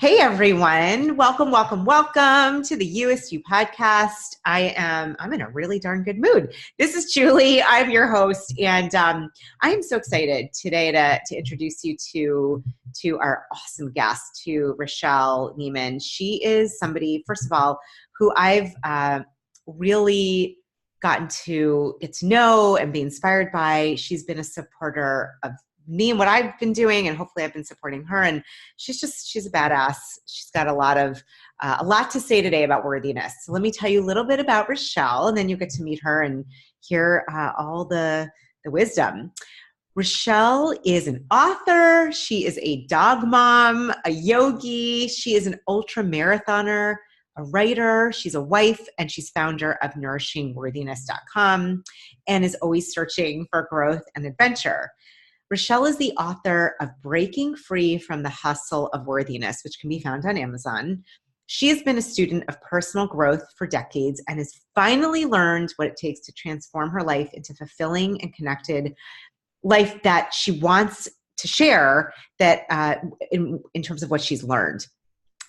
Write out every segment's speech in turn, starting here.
Hey everyone, welcome to the You-est You podcast. I'm in a really darn good mood. This is Julie, I'm your host, and I am so excited today to introduce you to our awesome guest, to Rachelle Niemann. She is somebody, first of all, who I've really gotten to get to know and be inspired by. She's been a supporter of me and what I've been doing, and hopefully I've been supporting her. And she's a badass. She's got a lot to say today about worthiness. So let me tell you a little bit about Rachelle, and then you'll get to meet her and hear all the wisdom. Rachelle is an author. She is a dog mom, a yogi. She is an ultra marathoner, a writer. She's a wife, and she's founder of nourishingworthiness.com and is always searching for growth and adventure. Rachelle is the author of Breaking Free from the Hustle of Worthiness, which can be found on Amazon. She has been a student of personal growth for decades and has finally learned what it takes to transform her life into fulfilling and connected life that she wants to share that in terms of what she's learned.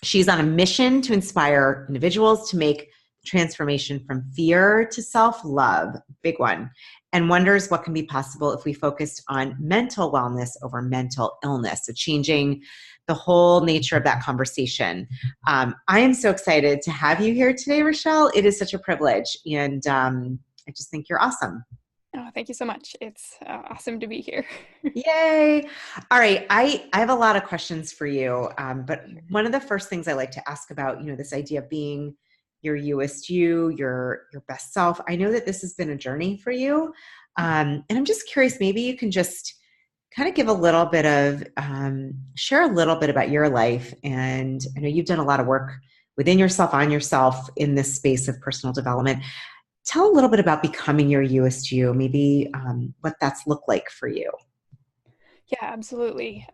She's on a mission to inspire individuals to make transformation from fear to self-love, big one, and wonders what can be possible if we focused on mental wellness over mental illness. So changing the whole nature of that conversation. I am so excited to have you here today, Rachelle. It is such a privilege, and I just think you're awesome. Oh, thank you so much. It's awesome to be here. Yay. All right. I have a lot of questions for you, but one of the first things I like to ask about, this idea of being your You-est You, your best self. I know that this has been a journey for you. And I'm just curious, maybe you can just kind of give a little bit of, share a little bit about your life. And I know you've done a lot of work within yourself, on yourself in this space of personal development. Tell a little bit about becoming your You-est You, maybe what that's looked like for you. Yeah, absolutely.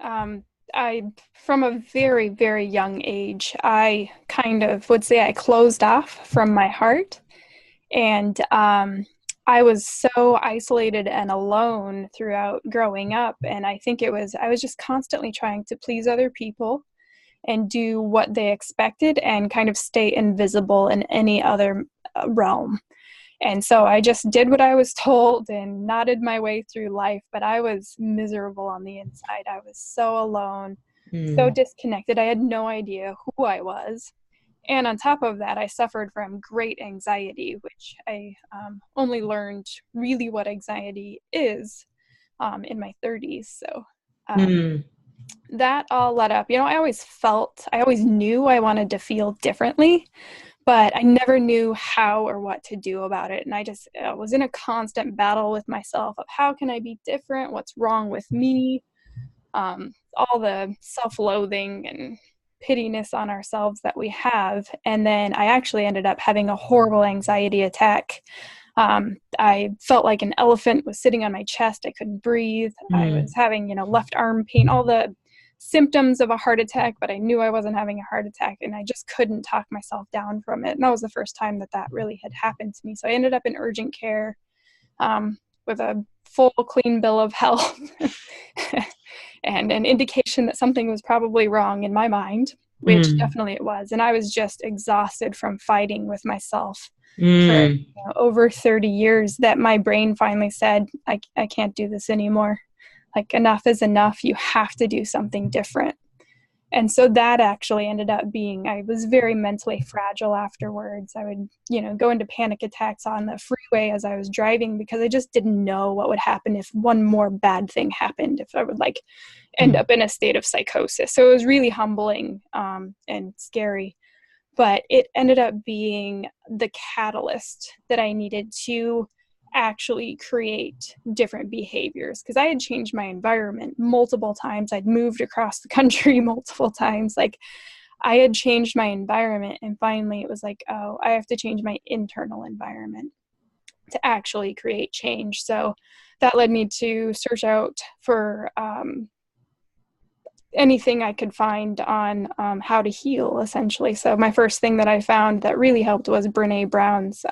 From a very, very young age, I kind of would say I closed off from my heart. And I was so isolated and alone throughout growing up. And I think I was just constantly trying to please other people and do what they expected and kind of stay invisible in any other realm. And so I just did what I was told and nodded my way through life, but I was miserable on the inside. I was so alone, so disconnected. I had no idea who I was. And on top of that, I suffered from great anxiety, which I only learned really what anxiety is in my 30s. So that all led up, I always knew I wanted to feel differently, but I never knew how or what to do about it. And I just was in a constant battle with myself of how can I be different? What's wrong with me? All the self-loathing and pittiness on ourselves that we have. And then I actually ended up having a horrible anxiety attack. I felt like an elephant was sitting on my chest. I couldn't breathe. I was having, left arm pain, all the symptoms of a heart attack, but I knew I wasn't having a heart attack, and I just couldn't talk myself down from it. And that was the first time that really had happened to me. So I ended up in urgent care with a full clean bill of health and an indication that something was probably wrong in my mind, which definitely it was. And I was just exhausted from fighting with myself for over 30 years that my brain finally said, I can't do this anymore. Like, enough is enough. You have to do something different. And so that actually ended up being, I was very mentally fragile afterwards. I would, go into panic attacks on the freeway as I was driving because I just didn't know what would happen if one more bad thing happened, if I would end up in a state of psychosis. So it was really humbling and scary. But it ended up being the catalyst that I needed to actually create different behaviors, because I had changed my environment multiple times. I'd moved across the country multiple times. Like, I had changed my environment, and finally it was like, oh, I have to change my internal environment to actually create change. So that led me to search out for anything I could find on how to heal, essentially. So my first thing that I found that really helped was Brene Brown's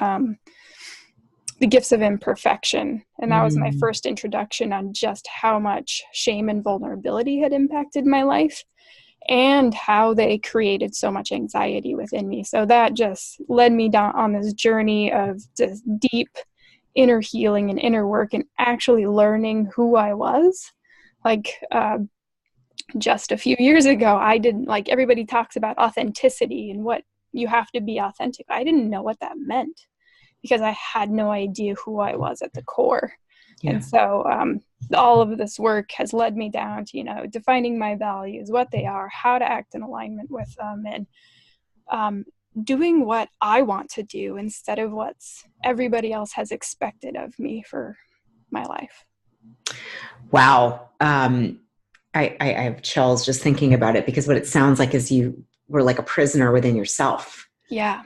The Gifts of Imperfection. And that was my first introduction on just how much shame and vulnerability had impacted my life. and how they created so much anxiety within me. So that just led me down on this journey of just deep inner healing and inner work and actually learning who I was. Like, just a few years ago, I didn't, like, everybody talks about authenticity and what you have to be authentic. I didn't know what that meant because I had no idea who I was at the core. Yeah. And so all of this work has led me down to, defining my values, what they are, how to act in alignment with them, and doing what I want to do instead of what everybody else has expected of me for my life. Wow. I have chills just thinking about it, because what it sounds like is you were like a prisoner within yourself. Yeah.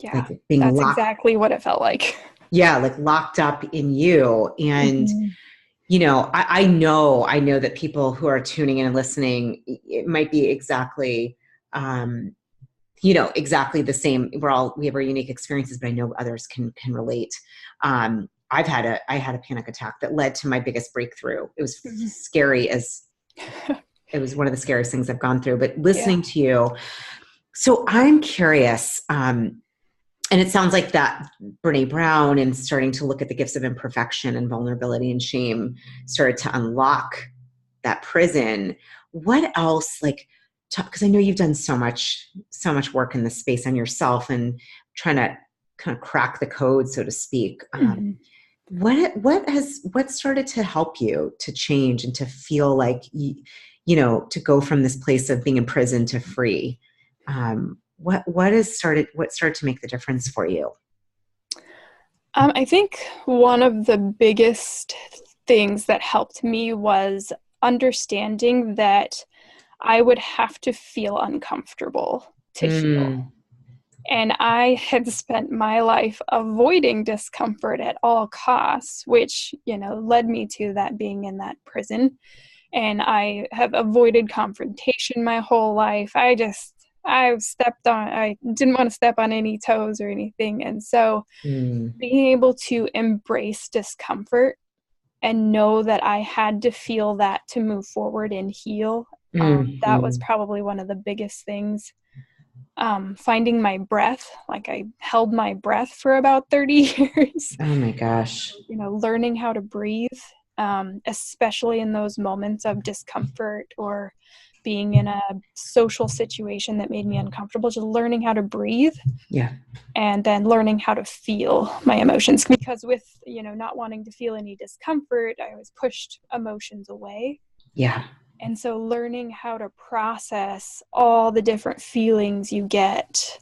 Yeah. Like being That's exactly what it felt like. Yeah. Like locked up in you. And, I know that people who are tuning in and listening, it might be exactly, exactly the same. We have our unique experiences, but I know others can relate. I had a panic attack that led to my biggest breakthrough. It was scary it was one of the scariest things I've gone through, but listening to you. So I'm curious, and it sounds like that Brene Brown and starting to look at the gifts of imperfection and vulnerability and shame started to unlock that prison. What else, because I know you've done so much work in this space on yourself and trying to kind of crack the code, so to speak. What started to help you to change and to feel like, to go from this place of being in prison to free? What started to make the difference for you? I think one of the biggest things that helped me was understanding that I would have to feel uncomfortable to heal. And I had spent my life avoiding discomfort at all costs, which, led me to that being in that prison. And I have avoided confrontation my whole life. I didn't want to step on any toes or anything. And so being able to embrace discomfort and know that I had to feel that to move forward and heal, that was probably one of the biggest things. Finding my breath, like I held my breath for about 30 years. Oh my gosh. Learning how to breathe, especially in those moments of discomfort or being in a social situation that made me uncomfortable, just learning how to breathe. Yeah. And then learning how to feel my emotions, because with, not wanting to feel any discomfort, I always pushed emotions away. Yeah. And so learning how to process all the different feelings you get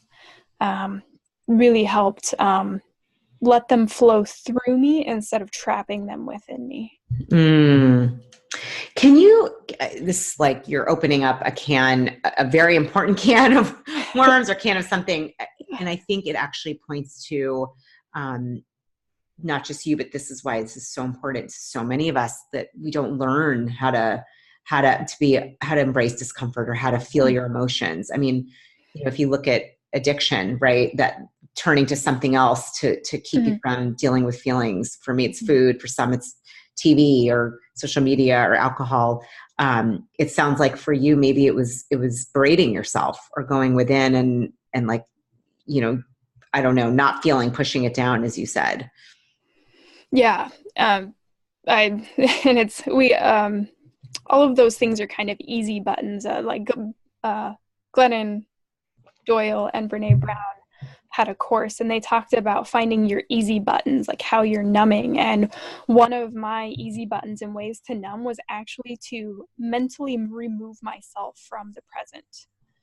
really helped let them flow through me instead of trapping them within me. Can you, this is like you're opening up a very important can of worms or can of something. And I think it actually points to not just you, but this is why this is so important to so many of us, that we don't learn how to embrace discomfort or how to feel your emotions. I mean, if you look at addiction, right, that turning to something else to keep you from dealing with feelings. For me, it's food. For some, it's TV or social media or alcohol. It sounds like for you, maybe it was berating yourself or going within and like, I don't know, not feeling, pushing it down, as you said. Yeah. All of those things are kind of easy buttons. Like Glennon Doyle and Brene Brown had a course, and they talked about finding your easy buttons, like how you're numbing. And one of my easy buttons and ways to numb was actually to mentally remove myself from the present.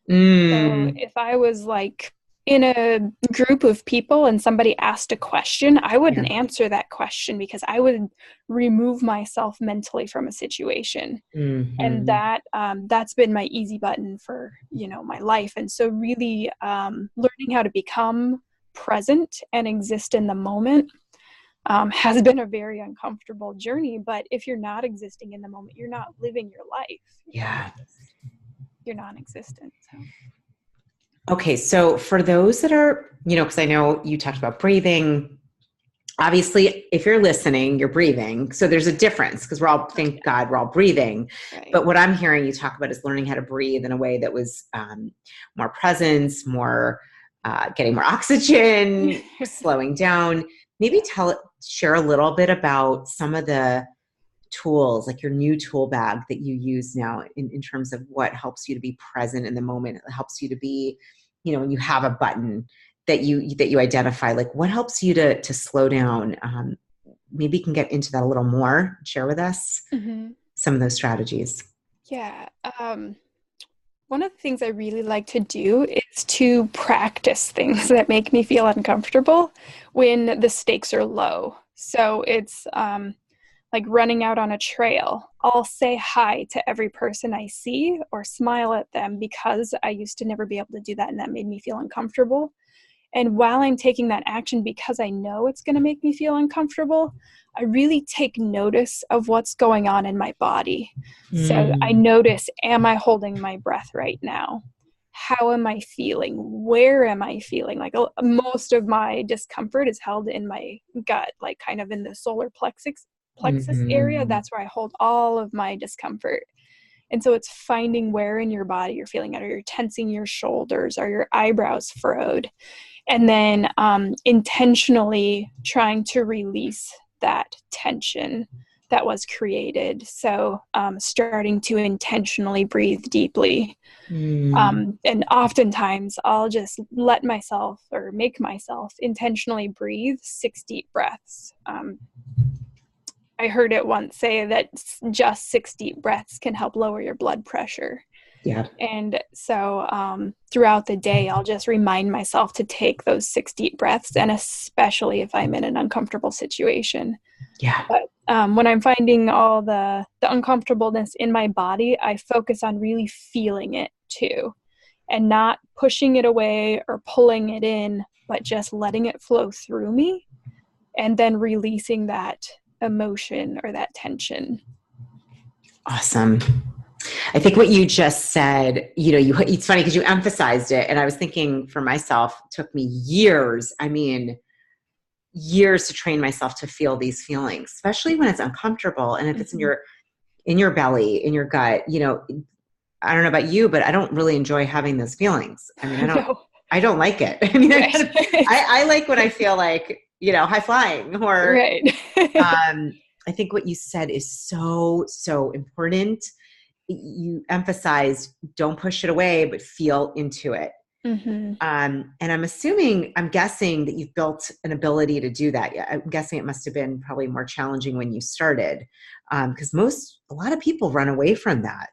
So if I was like in a group of people and somebody asked a question, I wouldn't answer that question because I would remove myself mentally from a situation. And that's been my easy button for, my life. And so really learning how to become present and exist in the moment has been a very uncomfortable journey. But if you're not existing in the moment, you're not living your life. Yeah. You're non-existent. So. Okay. So for those that are, because I know you talked about breathing, obviously, if you're listening, you're breathing. So there's a difference because thank God, we're all breathing. Right. But what I'm hearing you talk about is learning how to breathe in a way that was more presence, more getting more oxygen, slowing down. Maybe share a little bit about some of the tools, like your new tool bag that you use now in terms of what helps you to be present in the moment. It helps you to be, when you have a button that you identify, like what helps you to slow down. Maybe you can get into that a little more, share with us some of those strategies. Yeah. One of the things I really like to do is to practice things that make me feel uncomfortable when the stakes are low. So it's like running out on a trail. I'll say hi to every person I see or smile at them because I used to never be able to do that, and that made me feel uncomfortable. And while I'm taking that action, because I know it's going to make me feel uncomfortable, I really take notice of what's going on in my body. So I notice, am I holding my breath right now? How am I feeling? Where am I feeling? Like most of my discomfort is held in my gut, like kind of in the solar plexus area. That's where I hold all of my discomfort. And so it's finding where in your body you're feeling it. Are you tensing your shoulders? Are your eyebrows furrowed? And then intentionally trying to release that tension that was created. So starting to intentionally breathe deeply. And oftentimes I'll just let myself or make myself intentionally breathe 6 deep breaths. I heard it once say that just 6 deep breaths can help lower your blood pressure. Yeah. And so throughout the day, I'll just remind myself to take those 6 deep breaths, and especially if I'm in an uncomfortable situation. Yeah. But when I'm finding all the uncomfortableness in my body, I focus on really feeling it too, and not pushing it away or pulling it in, but just letting it flow through me and then releasing that emotion or that tension. Awesome. I think what you just said, it's funny because you emphasized it. And I was thinking for myself, it took me years to train myself to feel these feelings, especially when it's uncomfortable. And if it's in your belly, in your gut, I don't know about you, but I don't really enjoy having those feelings. I mean, I don't like it. I mean, I like when I feel like, high flying or, right. I think what you said is so, so important. You emphasized don't push it away, but feel into it. And I'm guessing that you've built an ability to do that. I'm guessing it must have been probably more challenging when you started. Because a lot of people run away from that.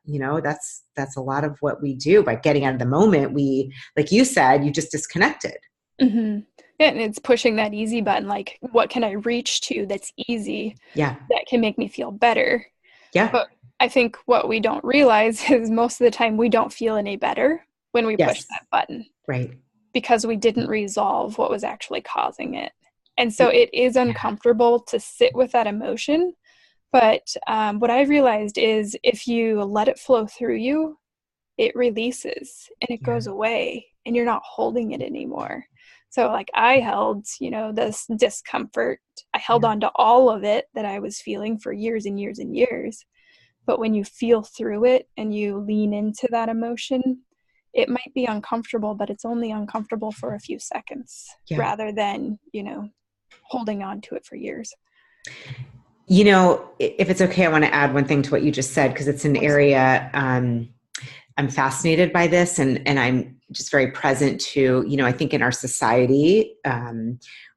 That's a lot of what we do by getting out of the moment. We, like you said, you just disconnected. And it's pushing that easy button. Like, what can I reach to that's easy? Yeah. That can make me feel better. Yeah. But I think what we don't realize is most of the time we don't feel any better when we push that button. Right. Because we didn't resolve what was actually causing it. And so it is uncomfortable to sit with that emotion. But what I realized is if you let it flow through you, it releases and it goes away and you're not holding it anymore. So like I held, this discomfort, I held on to all of it that I was feeling for years and years and years. But when you feel through it and you lean into that emotion, it might be uncomfortable, but it's only uncomfortable for a few seconds rather than, holding on to it for years. If it's okay, I want to add one thing to what you just said, because it's an area I'm fascinated by this, and I'm just very present to, I think in our society,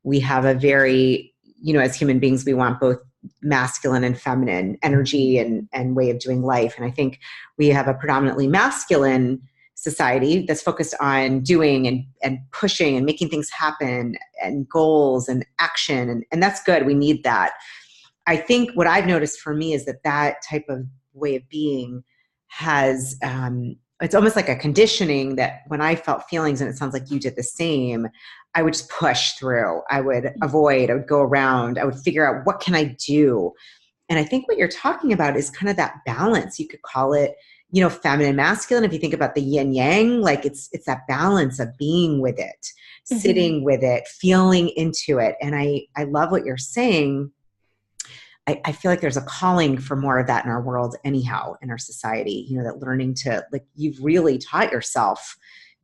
we have a very, as human beings, we want both masculine and feminine energy and way of doing life. And I think we have a predominantly masculine society that's focused on doing and pushing and making things happen and goals and action. And that's good. We need that. I think what I've noticed for me is that type of way of being has, it's almost like a conditioning that when I felt feelings, and it sounds like you did the same, I would just push through. I would avoid, I would go around, I would figure out what can I do? And I think what you're talking about is kind of that balance. You could call it, feminine, masculine. If you think about the yin yang, like it's that balance of being with it, sitting with it, feeling into it. And I love what you're saying. I feel like there's a calling for more of that in our world anyhow, in our society, that learning to, like, you've really taught yourself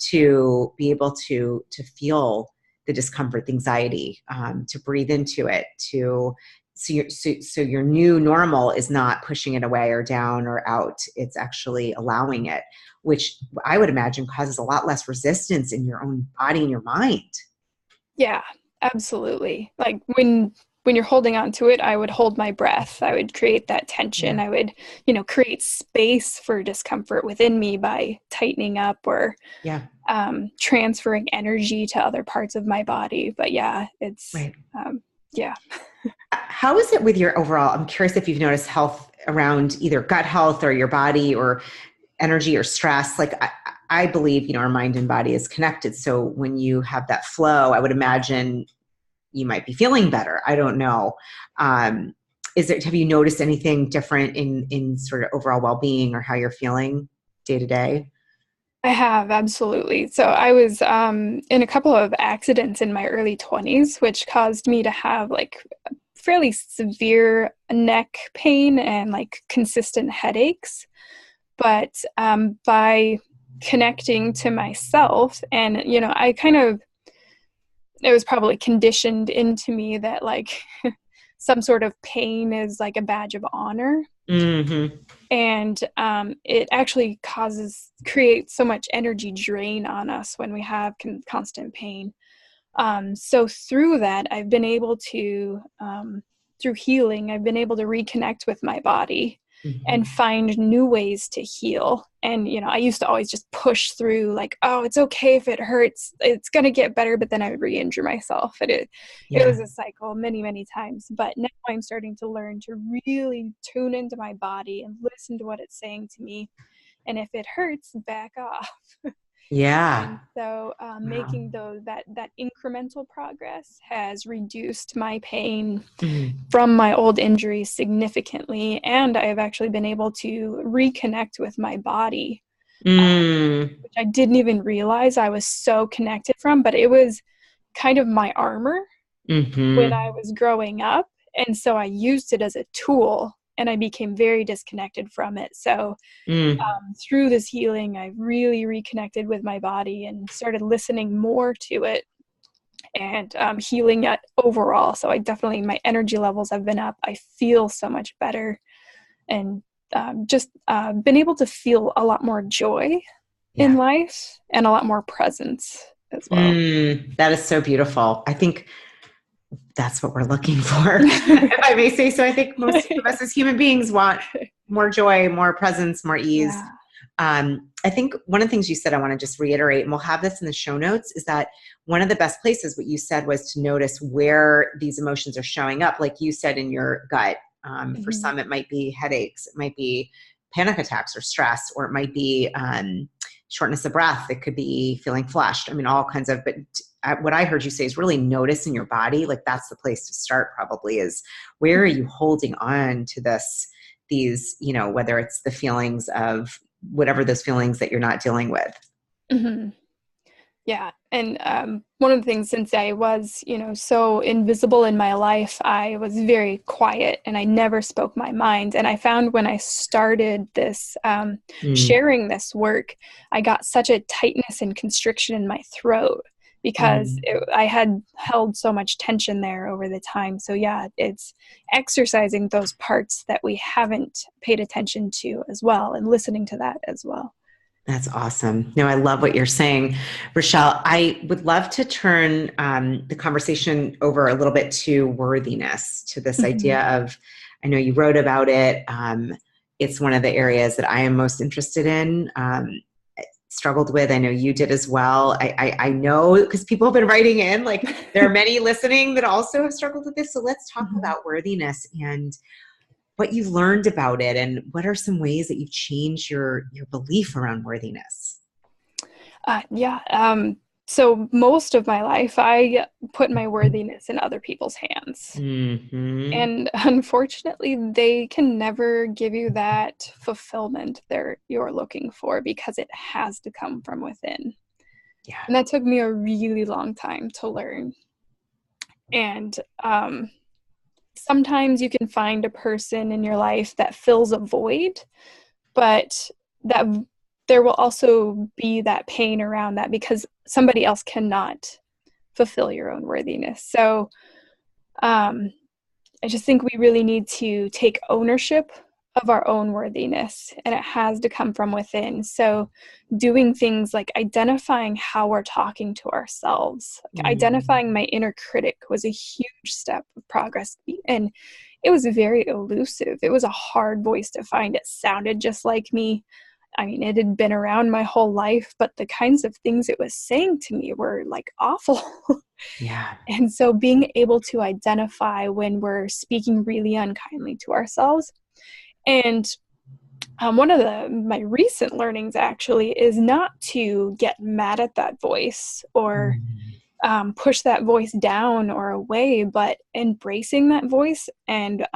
to be able to feel the discomfort, the anxiety, to breathe into it, so your new normal is not pushing it away or down or out. It's actually allowing it, which I would imagine causes a lot less resistance in your own body and your mind. Yeah, absolutely. Like when you're holding on to it, I would hold my breath. I would create that tension. Yeah. I would, create space for discomfort within me by tightening up or transferring energy to other parts of my body. But yeah, it's, right. Yeah. How is it with your overall, I'm curious if you've noticed health around either gut health or your body or energy or stress. Like I believe, our mind and body is connected. So when you have that flow, I would imagine you might be feeling better. I don't know. Have you noticed anything different in sort of overall well-being or how you're feeling day to day? I have, absolutely. So I was in a couple of accidents in my early 20s, which caused me to have like fairly severe neck pain and like consistent headaches. But by connecting to myself and, it was probably conditioned into me that like some sort of pain is like a badge of honor. Mm-hmm. And it actually creates so much energy drain on us when we have constant pain. So through that, I've been able to, through healing, I've been able to reconnect with my body and find new ways to heal. And, I used to always just push through like, oh, it's okay if it hurts, it's going to get better. But then I would re-injure myself. It was a cycle many, many times. But now I'm starting to learn to really tune into my body and listen to what it's saying to me. And if it hurts, back off. Yeah. And so making that incremental progress has reduced my pain from my old injuries significantly. And I've actually been able to reconnect with my body, which I didn't even realize I was so connected from, but it was kind of my armor when I was growing up. And so I used it as a tool. And I became very disconnected from it. So through this healing, I really reconnected with my body and started listening more to it and healing it overall. So my energy levels have been up. I feel so much better and just been able to feel a lot more joy in life and a lot more presence as well. That is so beautiful. I think that's what we're looking for, if I may say so. I think most of us as human beings want more joy, more presence, more ease. Yeah. I think one of the things you said, I want to just reiterate, and we'll have this in the show notes, is that one of the best places, what you said, was to notice where these emotions are showing up. Like you said, in your gut. For some, it might be headaches, it might be panic attacks or stress, or it might be shortness of breath. It could be feeling flushed. I mean, all kinds of, but what I heard you say is really notice in your body. Like that's the place to start probably, is where are you holding on to these, whether it's the feelings of whatever those feelings that you're not dealing with. Yeah. And one of the things, since I was, so invisible in my life, I was very quiet and I never spoke my mind. And I found when I started this, sharing this work, I got such a tightness and constriction in my throat because I had held so much tension there over the time. So yeah, it's exercising those parts that we haven't paid attention to as well and listening to that as well. That's awesome. No, I love what you're saying. Rachelle, I would love to turn the conversation over a little bit to worthiness, to this idea of, I know you wrote about it. It's one of the areas that I am most interested in, struggled with. I know you did as well. I know, because people have been writing in, like there are many listening that also have struggled with this. So let's talk about worthiness and what you've learned about it, and what are some ways that you've changed your belief around worthiness? So most of my life, I put my worthiness in other people's hands. Mm-hmm. And unfortunately, they can never give you that fulfillment you're looking for, because it has to come from within. Yeah. And that took me a really long time to learn. And sometimes you can find a person in your life that fills a void, but that there will also be that pain around that, because somebody else cannot fulfill your own worthiness. So I just think we really need to take ownership of our own worthiness, and it has to come from within. So doing things like identifying how we're talking to ourselves, identifying my inner critic was a huge step of progress. And it was very elusive. It was a hard voice to find. It sounded just like me. I mean, it had been around my whole life, but the kinds of things it was saying to me were like awful. Yeah. And so being able to identify when we're speaking really unkindly to ourselves. And one of my recent learnings actually is not to get mad at that voice or push that voice down or away, but embracing that voice. And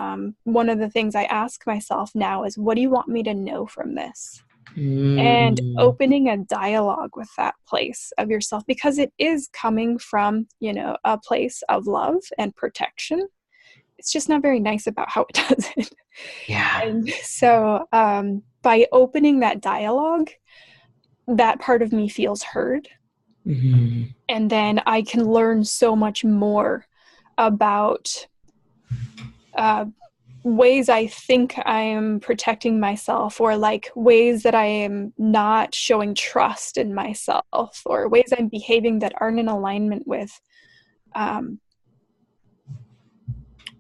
one of the things I ask myself now is, what do you want me to know from this? And opening a dialogue with that place of yourself, because it is coming from, a place of love and protection. It's just not very nice about how it does it. Yeah. And so by opening that dialogue, that part of me feels heard. Mm-hmm. And then I can learn so much more about ways I think I am protecting myself, or like ways that I am not showing trust in myself, or ways I'm behaving that aren't in alignment with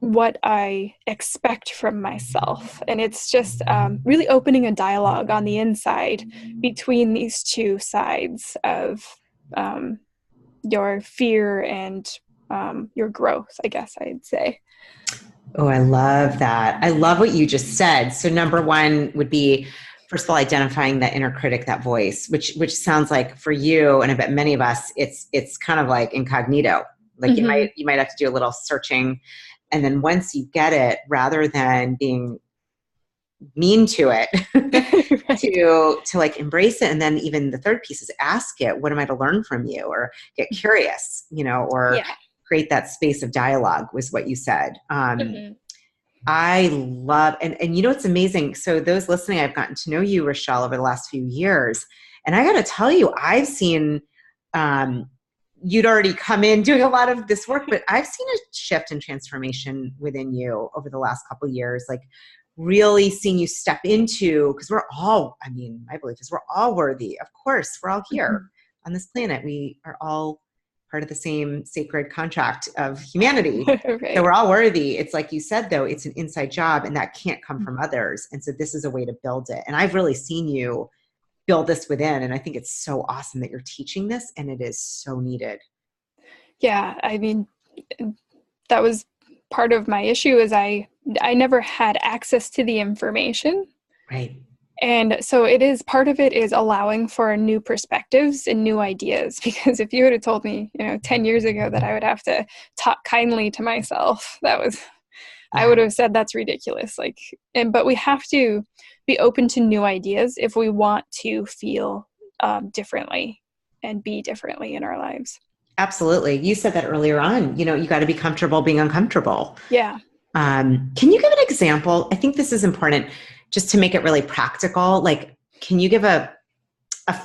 what I expect from myself. And it's just really opening a dialogue on the inside between these two sides of your fear and your growth, I guess I'd say. Oh, I love that. I love what you just said. So number one would be, first of all, identifying that inner critic, that voice, which sounds like for you, and I bet many of us, it's kind of like incognito. Like you might have to do a little searching. And then once you get it, rather than being mean to it, Right. to like embrace it. And then even the third piece is ask it, what am I to learn from you? Or get curious, or create that space of dialogue was what you said. I love, and it's amazing. So those listening, I've gotten to know you, Rachelle, over the last few years. And I got to tell you, I've seen, you'd already come in doing a lot of this work, but I've seen a shift and transformation within you over the last couple of years, like really seeing you step into, because we're all, my belief is we're all worthy. Of course, we're all here on this planet. We are all part of the same sacred contract of humanity. Right. So we're all worthy. It's like you said, though, it's an inside job, and that can't come from others. And so this is a way to build it. And I've really seen you build this within. And I think it's so awesome that you're teaching this, and it is so needed. Yeah. That was part of my issue, is I never had access to the information. Right. And so part of it is allowing for new perspectives and new ideas, because if you would have told me, 10 years ago that I would have to talk kindly to myself, I would have said that's ridiculous. But we have to be open to new ideas if we want to feel differently and be differently in our lives. Absolutely. You said that earlier on, you got to be comfortable being uncomfortable. Yeah. Can you give an example? I think this is important just to make it really practical. Like, can you give a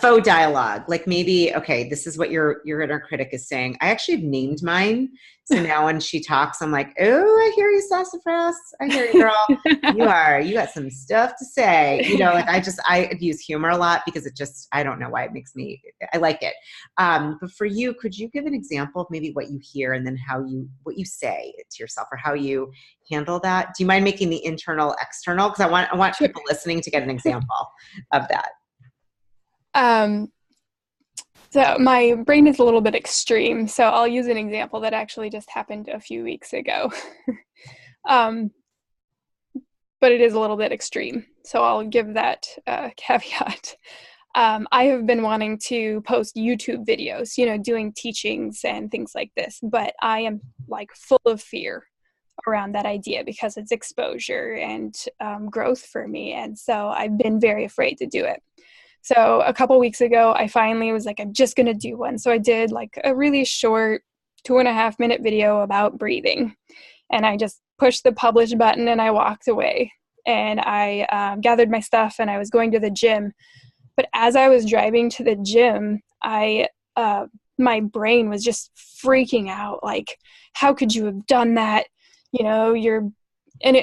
faux dialogue? Like maybe, okay, this is what your inner critic is saying. I actually have named mine. So now when she talks, I'm like, oh, I hear you, sassafras. I hear you, girl. You got some stuff to say. I use humor a lot because I don't know why I like it. But for you, could you give an example of maybe what you hear and then what you say to yourself, or how you handle that? Do you mind making the internal external? Because I want people listening to get an example of that. So my brain is a little bit extreme, so I'll use an example that actually just happened a few weeks ago. But it is a little bit extreme, so I'll give that caveat. I have been wanting to post YouTube videos, doing teachings and things like this, but I am like full of fear around that idea because it's exposure and growth for me. And so I've been very afraid to do it. So a couple weeks ago, I finally was like, I'm just going to do one. So I did like a really short 2.5-minute video about breathing. And I just pushed the publish button and I walked away. And I gathered my stuff and I was going to the gym. But as I was driving to the gym, my brain was just freaking out. Like, how could you have done that? And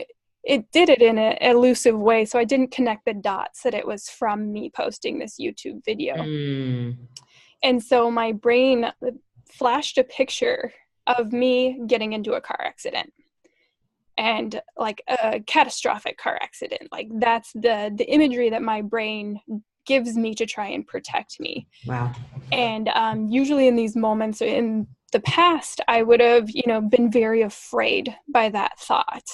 it did it in an elusive way. So I didn't connect the dots that it was from me posting this YouTube video. And so my brain flashed a picture of me getting into a car accident. And like a catastrophic car accident. Like that's the imagery that my brain gives me to try and protect me. Wow. And usually in these moments in the past, I would have, been very afraid by that thought.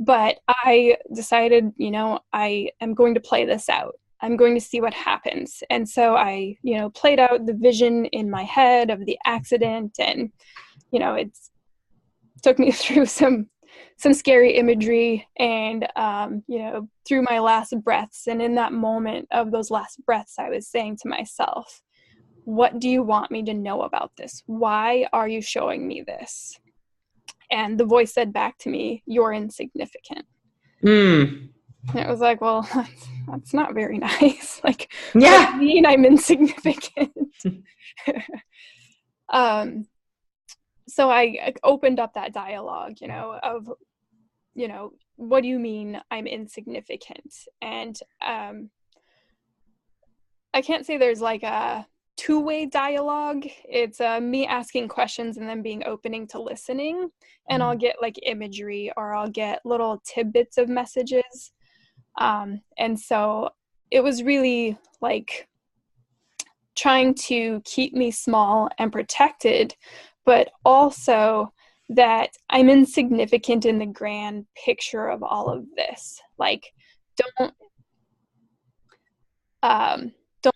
But I decided, I am going to play this out. I'm going to see what happens. And so I, played out the vision in my head of the accident. And, it took me through some scary imagery and, through my last breaths. And in that moment of those last breaths, I was saying to myself, what do you want me to know about this? Why are you showing me this? And the voice said back to me, you're insignificant. And it was like, well, that's not very nice. Like, yeah. What do you mean I'm insignificant? So I opened up that dialogue, of, what do you mean I'm insignificant? And I can't say there's like a two-way dialogue. It's me asking questions and then being opening to listening. And I'll get like imagery or I'll get little tidbits of messages. And so it was really like trying to keep me small and protected, but also that I'm insignificant in the grand picture of all of this. Like, don't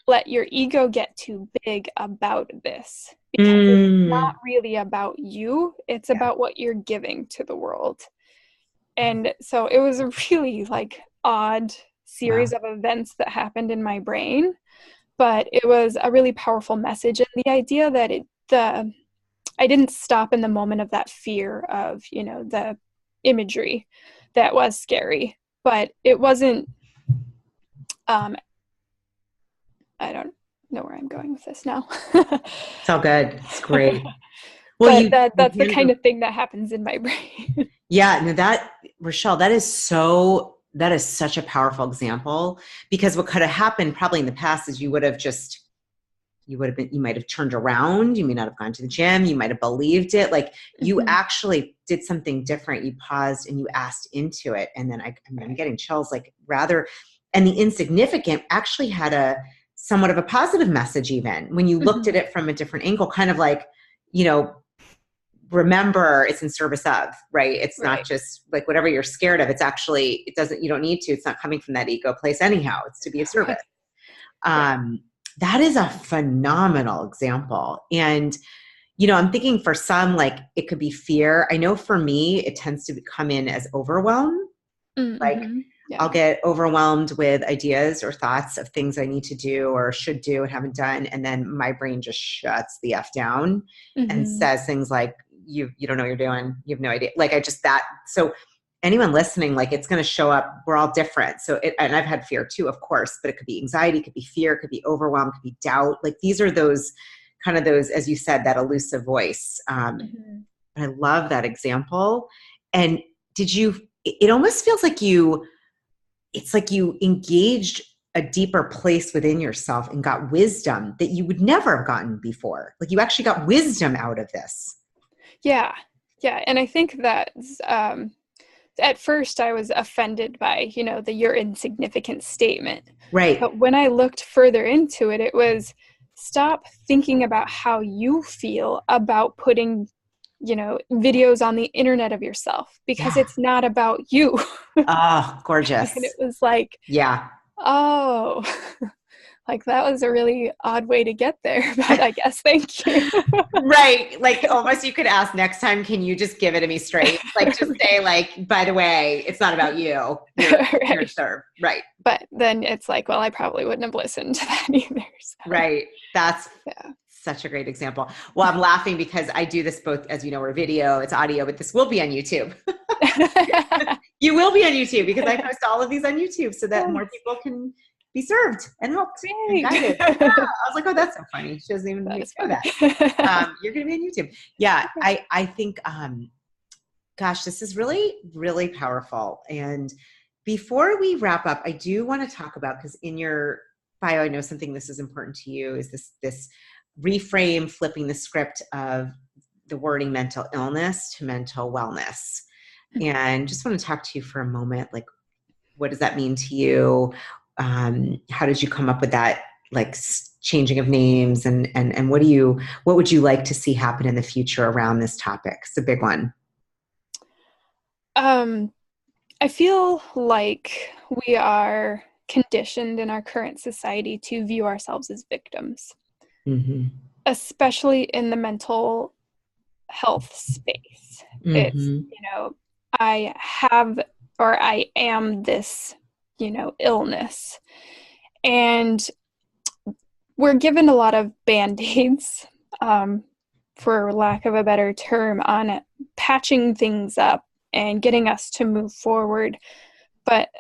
let your ego get too big about this, because it's not really about you. It's about what you're giving to the world. And so it was a really like odd series of events that happened in my brain, but it was a really powerful message. And the idea that I didn't stop in the moment of that fear of, the imagery that was scary, but it wasn't, I don't know where I'm going with this now. It's all good. It's great. Well, but that's the kind of thing that happens in my brain. Yeah. No, Rachelle, that is such a powerful example, because what could have happened probably in the past is you might have turned around. You may not have gone to the gym. You might have believed it. Like you actually did something different. You paused and you asked into it. And then I'm getting chills, and the insignificant actually had somewhat of a positive message, even when you looked at it from a different angle, kind of like, remember it's in service of, right? It's not just like whatever you're scared of. It's actually, you don't need to, it's not coming from that ego place anyhow. It's to be of service. That is a phenomenal example. And, I'm thinking for some, like it could be fear. I know for me, it tends to come in as overwhelm. I'll get overwhelmed with ideas or thoughts of things I need to do or should do and haven't done. And then my brain just shuts the F down and says things like, you don't know what you're doing. You have no idea. So anyone listening, like it's going to show up. We're all different. So and I've had fear too, of course, but it could be anxiety, it could be fear, it could be overwhelm, it could be doubt. Like these are those, as you said, that elusive voice. I love that example. And it almost feels like it's like you engaged a deeper place within yourself and got wisdom that you would never have gotten before. Like you actually got wisdom out of this. Yeah. Yeah. And I think that, at first I was offended by, the you're insignificant statement. Right. But when I looked further into it, it was stop thinking about how you feel about putting, videos on the internet of yourself, because it's not about you. Oh, gorgeous. And it was like, oh, like, that was a really odd way to get there, but I guess thank you. Right. Like almost you could ask next time, can you just give it to me straight? Like just say like, by the way, it's not about you. You're Right. served. Right. But then it's like, well, I probably wouldn't have listened to that either. So. Right. That's such a great example. Well, I'm laughing because I do this both, as you know, we're video, it's audio, but this will be on YouTube. You will be on YouTube because I post all of these on YouTube so that more people can be served and helped and guided. Yeah. I was like, oh, that's so funny. She doesn't even know that. You're going to be on YouTube. Yeah. I think, gosh, this is really, really powerful. And before we wrap up, I do want to talk about, because in your bio, I know something this is important to you, is this reframe, flipping the script of the wording mental illness to mental wellness. And just want to talk to you for a moment. Like, what does that mean to you? How did you come up with that, like changing of names, and what would you like to see happen in the future around this topic? It's a big one. I feel like we are conditioned in our current society to view ourselves as victims, especially in the mental health space. It's, I have, or I am this, illness. And we're given a lot of Band-Aids, for lack of a better term, on patching things up and getting us to move forward. But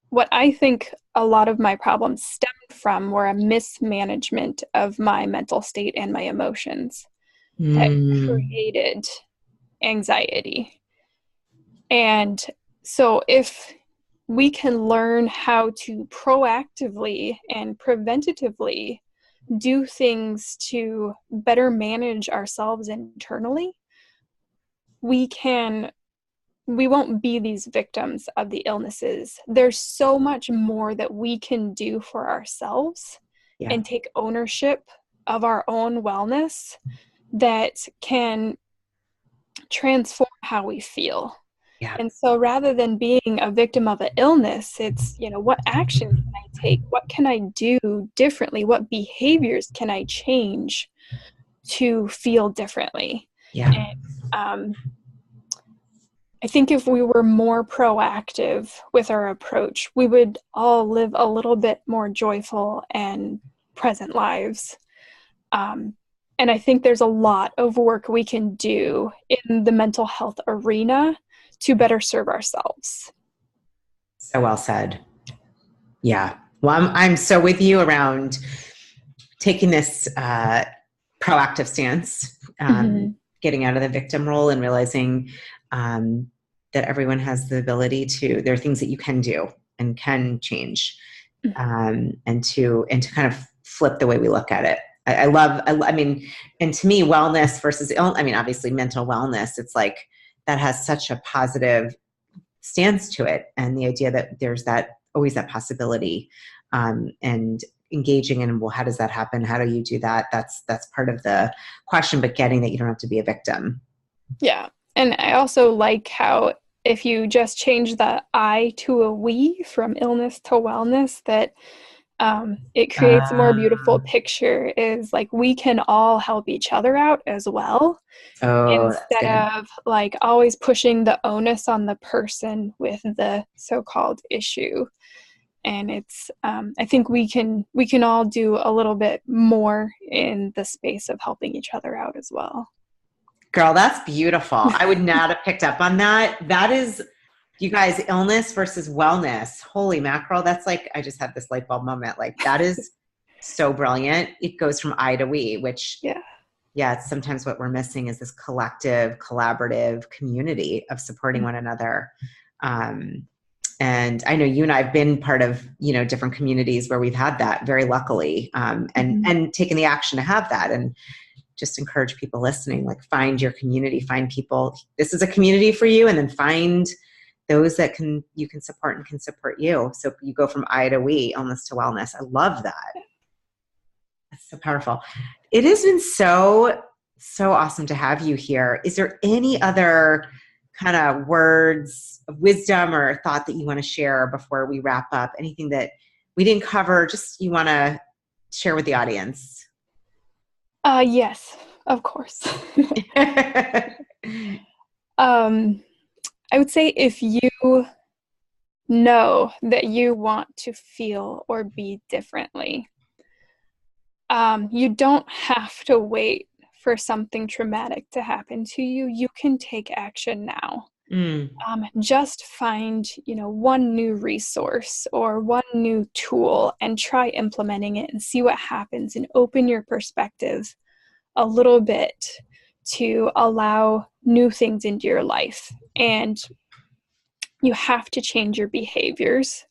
what I think a lot of my problems stemmed from were a mismanagement of my mental state and my emotions that created anxiety. And so if we can learn how to proactively and preventatively do things to better manage ourselves internally, we won't be these victims of the illnesses. There's so much more that we can do for ourselves and take ownership of our own wellness that can transform how we feel. Yeah. And so rather than being a victim of an illness, it's, what action can I take? What can I do differently? What behaviors can I change to feel differently? Yeah. And I think if we were more proactive with our approach, we would all live a little bit more joyful and present lives. And I think there's a lot of work we can do in the mental health arena to better serve ourselves. So well said. Yeah. Well, I'm so with you around taking this proactive stance, getting out of the victim role and realizing that everyone has the ability there are things that you can do and can change, and to kind of flip the way we look at it. I mean, and to me, wellness versus obviously mental wellness, it's like that has such a positive stance to it. And the idea that there's always that possibility, and engaging in, well, how does that happen? How do you do that? That's part of the question, but getting that you don't have to be a victim. Yeah. And I also like how if you just change the I to a we from illness to wellness, that it creates a more beautiful picture, is like we can all help each other out as well. Instead of like always pushing the onus on the person with the so-called issue. And it's, I think we can all do a little bit more in the space of helping each other out as well. Girl, that's beautiful. I would not have picked up on that. That is, you guys, illness versus wellness. Holy mackerel. That's like, I just had this light bulb moment. Like, that is so brilliant. It goes from I to we, which, it's sometimes what we're missing is this collective, collaborative community of supporting one another. And I know you and I have been part of, different communities where we've had that, very luckily, and taken the action to have that. And just encourage people listening, like, find your community, find people. This is a community for you, and then find those that you can support and can support you. So you go from I to we, illness to wellness. I love that. That's so powerful. It has been so, so awesome to have you here. Is there any other kind of words of wisdom or thought that you want to share before we wrap up? Anything that we didn't cover, just you want to share with the audience? Yes, of course. I would say if you know that you want to feel or be differently, you don't have to wait for something traumatic to happen to you. You can take action now. Just find, one new resource or one new tool and try implementing it and see what happens, and open your perspective a little bit to allow new things into your life. And you have to change your behaviors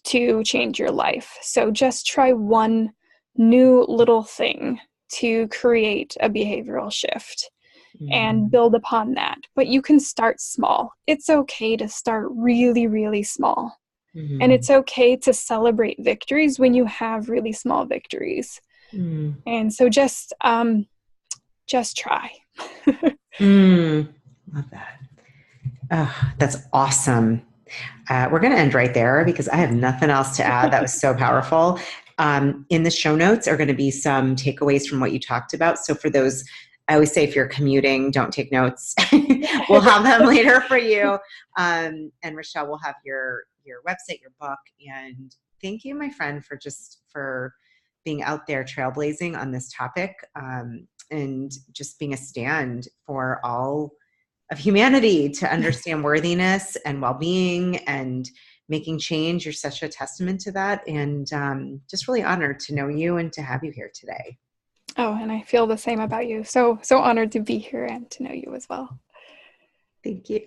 to change your life. So just try one new little thing to create a behavioral shift and build upon that. But you can start small. It's okay to start really, really small. And it's okay to celebrate victories when you have really small victories. And so just try. Love that. Oh, that's awesome. We're going to end right there because I have nothing else to add. That was so powerful. In the show notes are going to be some takeaways from what you talked about. So for those, I always say if you're commuting, don't take notes. We'll have them later for you. And Rachelle will have your website, your book. And thank you, my friend, for being out there trailblazing on this topic, and just being a stand for all of humanity to understand worthiness and well-being and making change. You're such a testament to that. And just really honored to know you and to have you here today. Oh, and I feel the same about you. So honored to be here and to know you as well. Thank you.